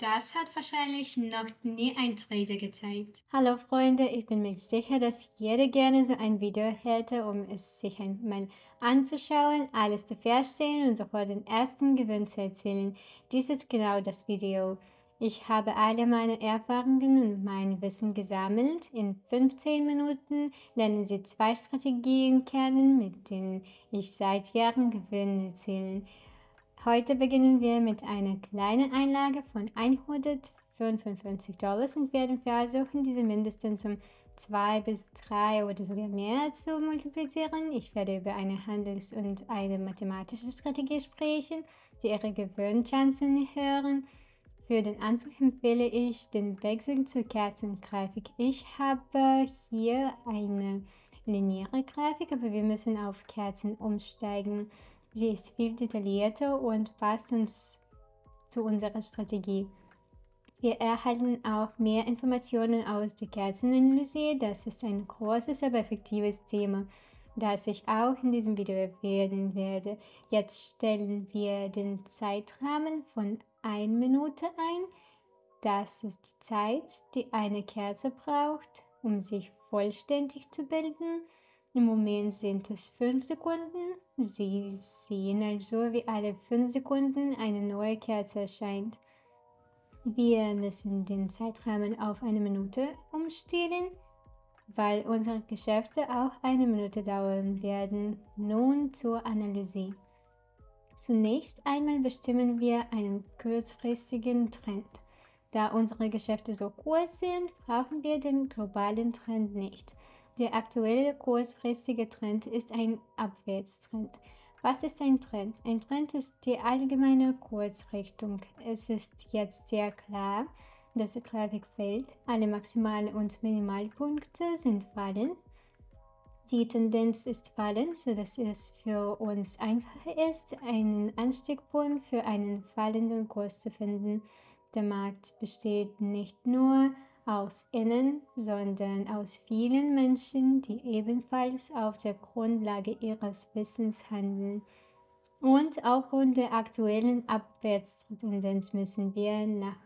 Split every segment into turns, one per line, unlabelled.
Das hat wahrscheinlich noch nie ein Trader gezeigt.
Hallo Freunde, ich bin mir sicher, dass jeder gerne so ein Video hätte, um es sich einmal anzuschauen, alles zu verstehen und sofort den ersten Gewinn zu erzielen. Dies ist genau das Video. Ich habe alle meine Erfahrungen und mein Wissen gesammelt. In 15 Minuten lernen Sie 2 Strategien kennen, mit denen ich seit Jahren Gewinn erziele. Heute beginnen wir mit einer kleinen Einlage von $155 und werden versuchen, diese mindestens um 2 bis 3 oder sogar mehr zu multiplizieren. Ich werde über eine Handels- und eine mathematische Strategie sprechen, die Ihre Gewinnchancen erhöhen. Für den Anfang empfehle ich den Wechsel zur Kerzengrafik. Ich habe hier eine lineare Grafik, aber wir müssen auf Kerzen umsteigen. Sie ist viel detaillierter und passt uns zu unserer Strategie. Wir erhalten auch mehr Informationen aus der Kerzenanalyse. Das ist ein großes, aber effektives Thema, das ich auch in diesem Video erwähnen werde. Jetzt stellen wir den Zeitrahmen von 1 Minute ein. Das ist die Zeit, die eine Kerze braucht, um sich vollständig zu bilden. Im Moment sind es 5 Sekunden. Sie sehen also, wie alle 5 Sekunden eine neue Kerze erscheint. Wir müssen den Zeitrahmen auf 1 Minute umstellen, weil unsere Geschäfte auch 1 Minute dauern werden. Nun zur Analyse. Zunächst einmal bestimmen wir einen kurzfristigen Trend. Da unsere Geschäfte so kurz sind, brauchen wir den globalen Trend nicht. Der aktuelle kurzfristige Trend ist ein Abwärtstrend. Was ist ein Trend? Ein Trend ist die allgemeine Kursrichtung. Es ist jetzt sehr klar, dass die Grafik fällt. Alle Maximal- und Minimalpunkte sind fallend. Die Tendenz ist fallend, sodass es für uns einfacher ist, einen Anstiegspunkt für einen fallenden Kurs zu finden. Der Markt besteht nicht nur aus Ihnen, sondern aus vielen Menschen, die ebenfalls auf der Grundlage ihres Wissens handeln. Und aufgrund der aktuellen Abwärtstendenz müssen wir nach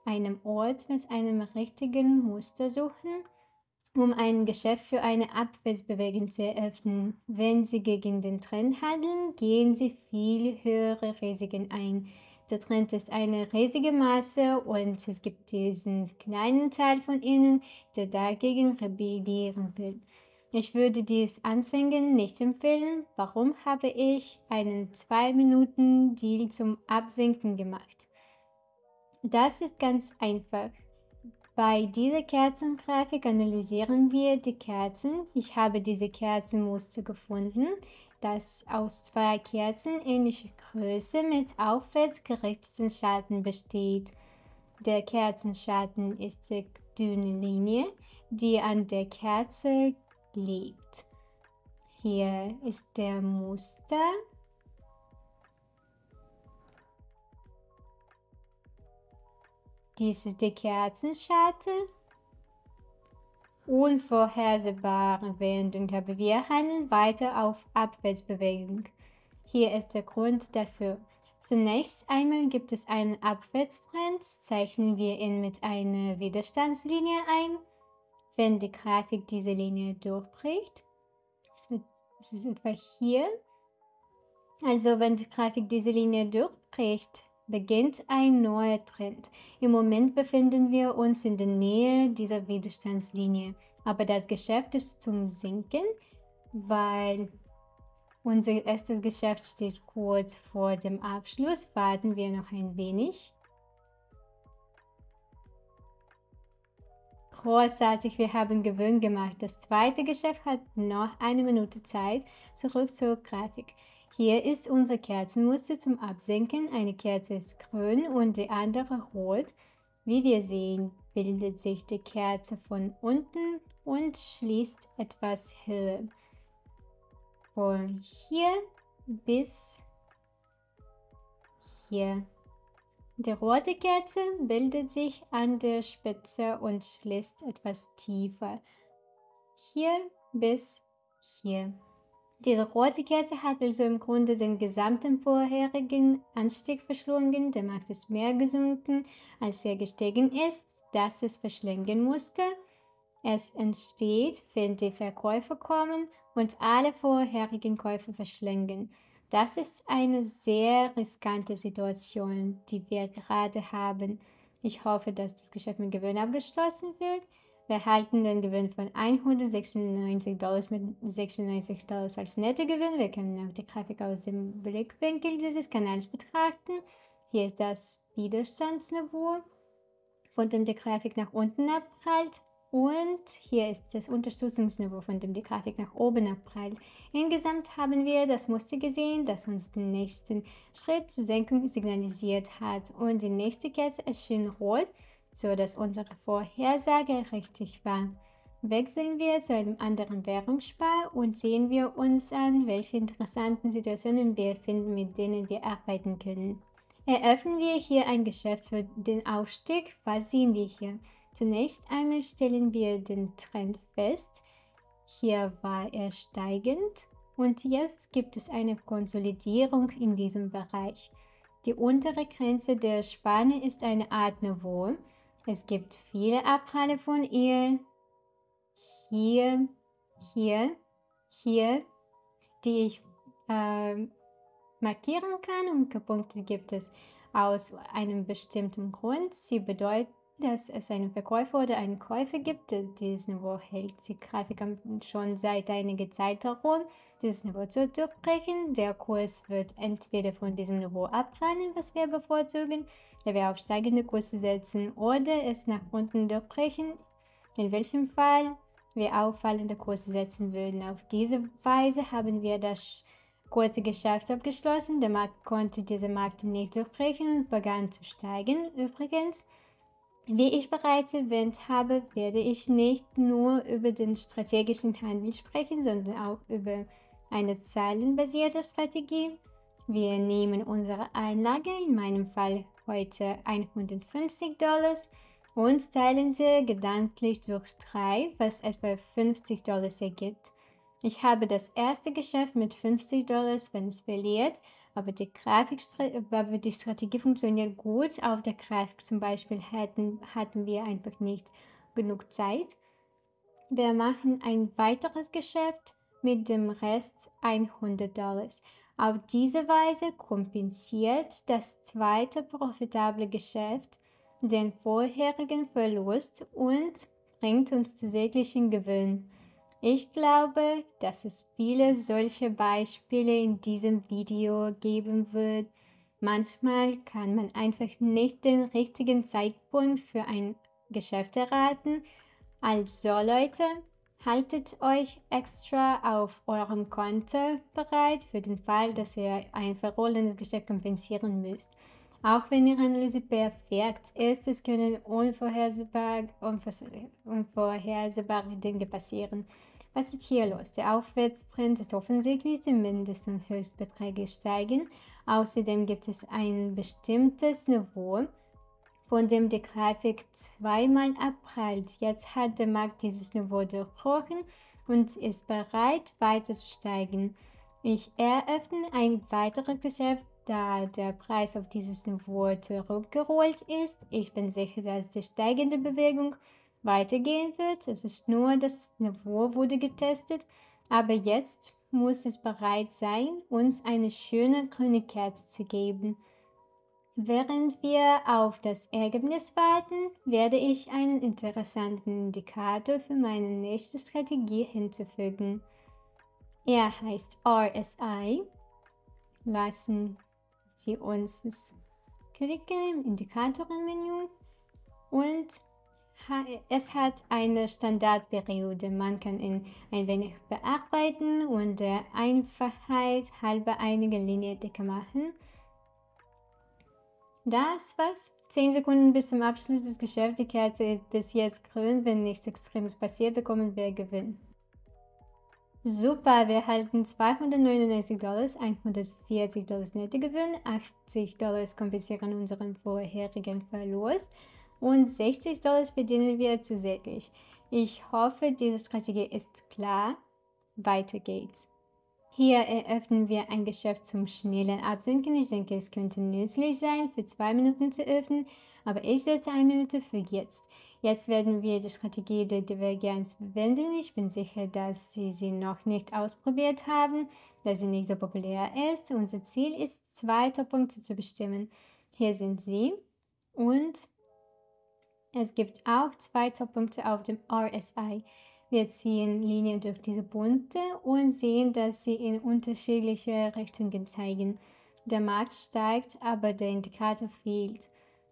einem Ort mit einem richtigen Muster suchen, um ein Geschäft für eine Abwärtsbewegung zu eröffnen. Wenn Sie gegen den Trend handeln, gehen Sie viel höhere Risiken ein. Der Trend ist eine riesige Masse und es gibt diesen kleinen Teil von Ihnen, der dagegen rebellieren will. Ich würde dies Anfängern nicht empfehlen. Warum habe ich einen 2-Minuten-Deal zum Absinken gemacht? Das ist ganz einfach. Bei dieser Kerzengrafik analysieren wir die Kerzen. Ich habe diese Kerzenmuster gefunden, das aus 2 Kerzen ähnlicher Größe mit aufwärts gerichteten Schatten besteht. Der Kerzenschatten ist die dünne Linie, die an der Kerze liegt. Hier ist der Muster. Dies ist die Kerzenschatten. Unvorhersehbare Wendung, aber wir handeln weiter auf Abwärtsbewegung. Hier ist der Grund dafür. Zunächst einmal gibt es einen Abwärtstrend, zeichnen wir ihn mit einer Widerstandslinie ein. Wenn die Grafik diese Linie durchbricht, es ist etwa hier, also wenn die Grafik diese Linie durchbricht, beginnt ein neuer Trend. Im Moment befinden wir uns in der Nähe dieser Widerstandslinie, aber das Geschäft ist zum Sinken, weil unser erstes Geschäft steht kurz vor dem Abschluss. Warten wir noch ein wenig. Großartig, wir haben Gewinn gemacht. Das zweite Geschäft hat noch 1 Minute Zeit. Zurück zur Grafik. Hier ist unser Kerzenmuster zum Absenken. Eine Kerze ist grün und die andere rot. Wie wir sehen, bildet sich die Kerze von unten und schließt etwas höher. Von hier bis hier. Die rote Kerze bildet sich an der Spitze und schließt etwas tiefer. Hier bis hier. Diese rote Kerze hat also im Grunde den gesamten vorherigen Anstieg verschlungen. Der Markt ist mehr gesunken, als er gestiegen ist, dass es verschlingen musste. Es entsteht, wenn die Verkäufer kommen und alle vorherigen Käufer verschlingen. Das ist eine sehr riskante Situation, die wir gerade haben. Ich hoffe, dass das Geschäft mit Gewinn abgeschlossen wird. Wir halten den Gewinn von $196 mit $96 als Nettogewinn. Wir können auch die Grafik aus dem Blickwinkel dieses Kanals betrachten. Hier ist das Widerstandsniveau, von dem die Grafik nach unten abprallt. Und hier ist das Unterstützungsniveau, von dem die Grafik nach oben abprallt. Insgesamt haben wir das Muster gesehen, das uns den nächsten Schritt zur Senkung signalisiert hat. Und die nächste Kerze erschien rot, so dass unsere Vorhersage richtig war. Wechseln wir zu einem anderen Währungspaar und sehen wir uns an, welche interessanten Situationen wir finden, mit denen wir arbeiten können. Eröffnen wir hier ein Geschäft für den Aufstieg. Was sehen wir hier? Zunächst einmal stellen wir den Trend fest. Hier war er steigend und jetzt gibt es eine Konsolidierung in diesem Bereich. Die untere Grenze der Spanne ist eine Art Niveau. Es gibt viele Abpralle von ihr. Hier, die ich markieren kann, und Punkte gibt es aus einem bestimmten Grund. Sie bedeuten, dass es einen Verkäufer oder einen Käufer gibt. Dieses Niveau hält die Grafik schon seit einiger Zeit herum, dieses Niveau zu durchbrechen. Der Kurs wird entweder von diesem Niveau abprallen, was wir bevorzugen, da wir auf steigende Kurse setzen, oder es nach unten durchbrechen, in welchem Fall wir auf fallende Kurse setzen würden. Auf diese Weise haben wir das kurze Geschäft abgeschlossen. Der Markt konnte diese Marke nicht durchbrechen und begann zu steigen. Übrigens, wie ich bereits erwähnt habe, werde ich nicht nur über den strategischen Handel sprechen, sondern auch über eine zahlenbasierte Strategie. Wir nehmen unsere Einlage, in meinem Fall heute $150, und teilen sie gedanklich durch 3, was etwa $50 ergibt. Ich habe das erste Geschäft mit $50, wenn es verliert, aber die Strategie funktioniert gut. Auf der Grafik zum Beispiel hatten wir einfach nicht genug Zeit. Wir machen ein weiteres Geschäft mit dem Rest $100. Auf diese Weise kompensiert das zweite profitable Geschäft den vorherigen Verlust und bringt uns zusätzlichen Gewinn. Ich glaube, dass es viele solche Beispiele in diesem Video geben wird. Manchmal kann man einfach nicht den richtigen Zeitpunkt für ein Geschäft erraten. Also Leute, haltet euch extra auf eurem Konto bereit für den Fall, dass ihr ein verrollendes Geschäft kompensieren müsst. Auch wenn Ihre Analyse perfekt ist, es können unvorhersehbare Dinge passieren. Was ist hier los? Der Aufwärtstrend ist offensichtlich, die Mindest- und Höchstbeträge steigen. Außerdem gibt es ein bestimmtes Niveau, von dem die Grafik zweimal abprallt. Jetzt hat der Markt dieses Niveau durchbrochen und ist bereit, weiter zu steigen. Ich eröffne ein weiteres Geschäft, da der Preis auf dieses Niveau zurückgerollt ist. Ich bin sicher, dass die steigende Bewegung weitergehen wird. Es ist nur, das Niveau wurde getestet, aber jetzt muss es bereit sein, uns eine schöne grüne Kerze zu geben. Während wir auf das Ergebnis warten, werde ich einen interessanten Indikator für meine nächste Strategie hinzufügen. Er heißt RSI. Lassen Sie uns klicken im Indikatorenmenü und es hat eine Standardperiode. Man kann ihn ein wenig bearbeiten und der Einfachheit halber einige Linie dicker machen. Das war's. 10 Sekunden bis zum Abschluss des Geschäfts. Die Kerze ist bis jetzt grün. Wenn nichts Extremes passiert, bekommen wir Gewinn. Super, wir halten $299, $140 Nettogewinn, $80 kompensieren unseren vorherigen Verlust und $60 verdienen wir zusätzlich. Ich hoffe, diese Strategie ist klar. Weiter geht's. Hier eröffnen wir ein Geschäft zum schnellen Absenken. Ich denke, es könnte nützlich sein, für 2 Minuten zu öffnen, aber ich setze 1 Minute für jetzt. Jetzt werden wir die Strategie der Divergenz verwenden. Ich bin sicher, dass Sie sie noch nicht ausprobiert haben, da sie nicht so populär ist. Unser Ziel ist, 2 Top-Punkte zu bestimmen. Hier sind sie und es gibt auch 2 Top-Punkte auf dem RSI. Wir ziehen Linien durch diese Punkte und sehen, dass sie in unterschiedliche Richtungen zeigen. Der Markt steigt, aber der Indikator fehlt.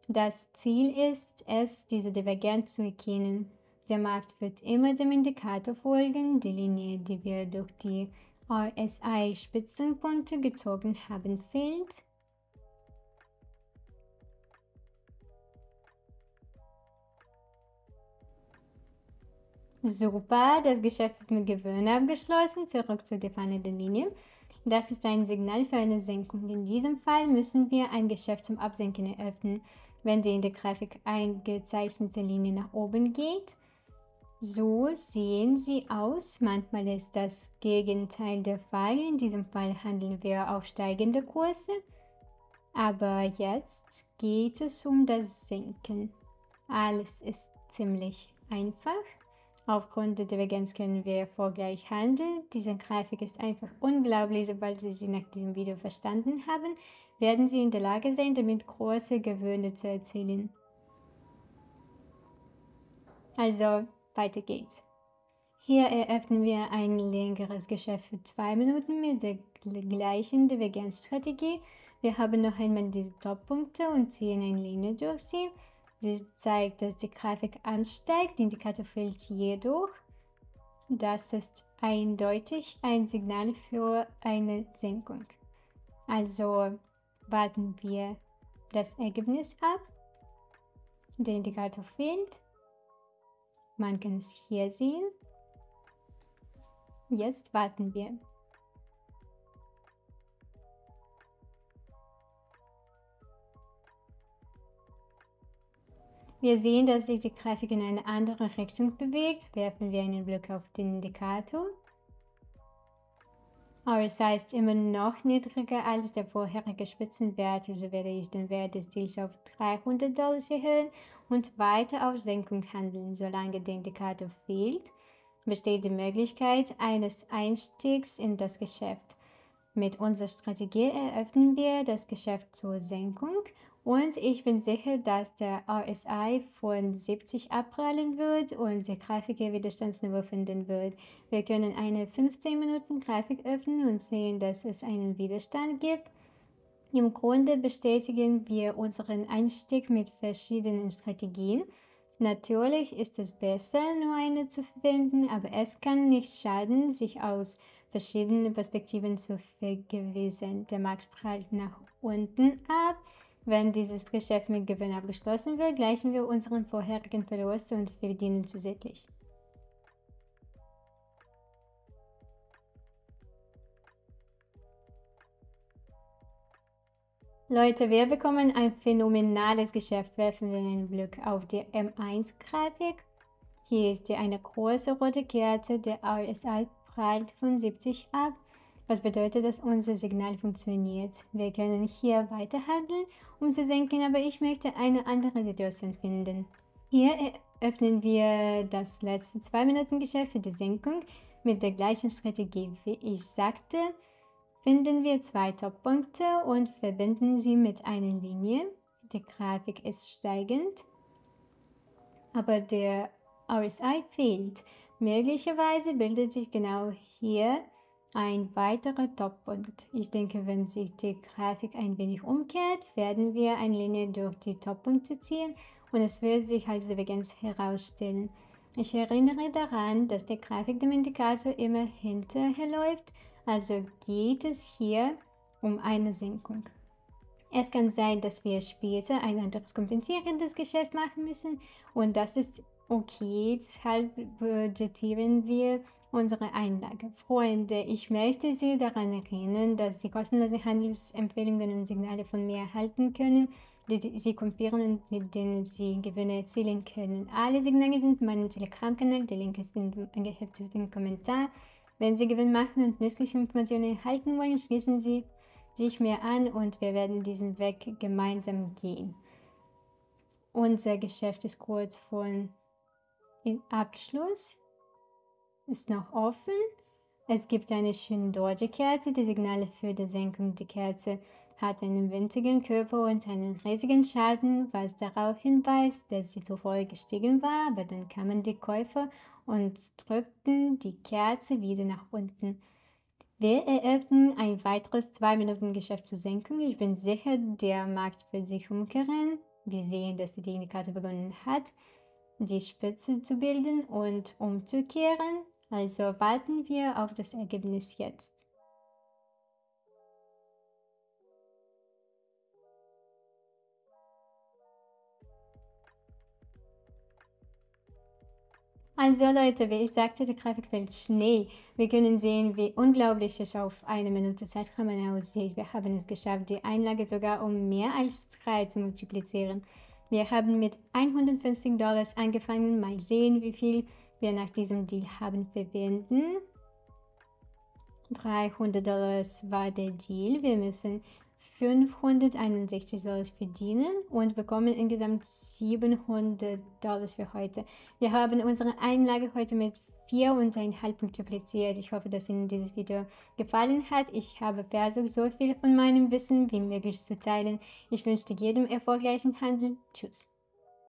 Das Ziel ist es, diese Divergenz zu erkennen. Der Markt wird immer dem Indikator folgen. Die Linie, die wir durch die RSI-Spitzenpunkte gezogen haben, fehlt. Super, das Geschäft wird mit Gewinn abgeschlossen. Zurück zur definierten Linie. Das ist ein Signal für eine Senkung. In diesem Fall müssen wir ein Geschäft zum Absenken eröffnen, wenn die in der Grafik eingezeichnete Linie nach oben geht. So sehen sie aus. Manchmal ist das Gegenteil der Fall. In diesem Fall handeln wir auf steigende Kurse. Aber jetzt geht es um das Senken. Alles ist ziemlich einfach. Aufgrund der Divergenz können wir erfolgreich handeln. Diese Grafik ist einfach unglaublich. Sobald Sie sie nach diesem Video verstanden haben, werden Sie in der Lage sein, damit große Gewinne zu erzielen. Also, weiter geht's. Hier eröffnen wir ein längeres Geschäft für 2 Minuten mit der gleichen Divergenzstrategie. Wir haben noch einmal diese Top-Punkte und ziehen eine Linie durch sie. Sie zeigt, dass die Grafik ansteigt, der Indikator fehlt jedoch. Das ist eindeutig ein Signal für eine Senkung. Also warten wir das Ergebnis ab. Der Indikator fehlt. Man kann es hier sehen. Jetzt warten wir. Wir sehen, dass sich die Grafik in eine andere Richtung bewegt. Werfen wir einen Blick auf den Indikator. RSI ist immer noch niedriger als der vorherige Spitzenwert, also werde ich den Wert des Deals auf $300 erhöhen und weiter auf Senkung handeln. Solange der Indikator fehlt, besteht die Möglichkeit eines Einstiegs in das Geschäft. Mit unserer Strategie eröffnen wir das Geschäft zur Senkung und ich bin sicher, dass der RSI von 70 abprallen wird und der Grafik ihr Widerstandsniveau finden wird. Wir können eine 15 Minuten Grafik öffnen und sehen, dass es einen Widerstand gibt. Im Grunde bestätigen wir unseren Einstieg mit verschiedenen Strategien. Natürlich ist es besser, nur eine zu verwenden, aber es kann nicht schaden, sich aus verschiedenen Perspektiven zu vergewissern. Der Markt prallt nach unten ab. Wenn dieses Geschäft mit Gewinn abgeschlossen wird, gleichen wir unseren vorherigen Verlust und verdienen zusätzlich. Leute, wir bekommen ein phänomenales Geschäft. Werfen wir einen Blick auf die M1-Grafik. Hier ist eine große rote Kerze, der RSI prallt von 70 ab. Was bedeutet, dass unser Signal funktioniert. Wir können hier weiter handeln, um zu senken, aber ich möchte eine andere Situation finden. Hier eröffnen wir das letzte 2-Minuten-Geschäft für die Senkung mit der gleichen Strategie. Wie ich sagte, finden wir 2 Top-Punkte und verbinden sie mit einer Linie. Die Grafik ist steigend, aber der RSI fehlt. Möglicherweise bildet sich genau hier ein weiterer Top-Punkt. Ich denke, wenn sich die Grafik ein wenig umkehrt, werden wir eine Linie durch die Top-Punkte ziehen und es wird sich als Divergenz herausstellen. Ich erinnere daran, dass die Grafik dem Indikator immer hinterherläuft, also geht es hier um eine Senkung. Es kann sein, dass wir später ein anderes kompensierendes Geschäft machen müssen und das ist okay, deshalb budgetieren wir unsere Einlage. Freunde, ich möchte Sie daran erinnern, dass Sie kostenlose Handelsempfehlungen und Signale von mir erhalten können, die Sie kopieren und mit denen Sie Gewinne erzielen können. Alle Signale sind in meinem Telegram-Kanal, der Link ist angeheftet im Kommentar. Wenn Sie Gewinn machen und nützliche Informationen erhalten wollen, schließen Sie sich mir an und wir werden diesen Weg gemeinsam gehen. Unser Geschäft ist kurz vor Abschluss, ist noch offen. Es gibt eine schöne Doji-Kerze, die Signale für die Senkung. Die Kerze hat einen winzigen Körper und einen riesigen Schaden, was darauf hinweist, dass sie zuvor gestiegen war, aber dann kamen die Käufer und drückten die Kerze wieder nach unten. Wir eröffnen ein weiteres 2-Minuten-Geschäft zur Senkung. Ich bin sicher, der Markt wird sich umkehren. Wir sehen, dass die Indikator begonnen hat, die Spitze zu bilden und umzukehren. Also warten wir auf das Ergebnis jetzt. Also Leute, wie ich sagte, die Grafik fällt schnell. Wir können sehen, wie unglaublich es auf eine Minute Zeitrahmen aussieht. Wir haben es geschafft, die Einlage sogar um mehr als 3 zu multiplizieren. Wir haben mit $150 angefangen. Mal sehen, wie viel wir nach diesem Deal haben verwenden. $300 war der Deal. Wir müssen $561 verdienen und bekommen insgesamt $700 für heute. Wir haben unsere Einlage heute mit 4,5 multipliziert. Ich hoffe, dass Ihnen dieses Video gefallen hat. Ich habe versucht, so viel von meinem Wissen wie möglich zu teilen. Ich wünsche jedem erfolgreichen Handel. Tschüss.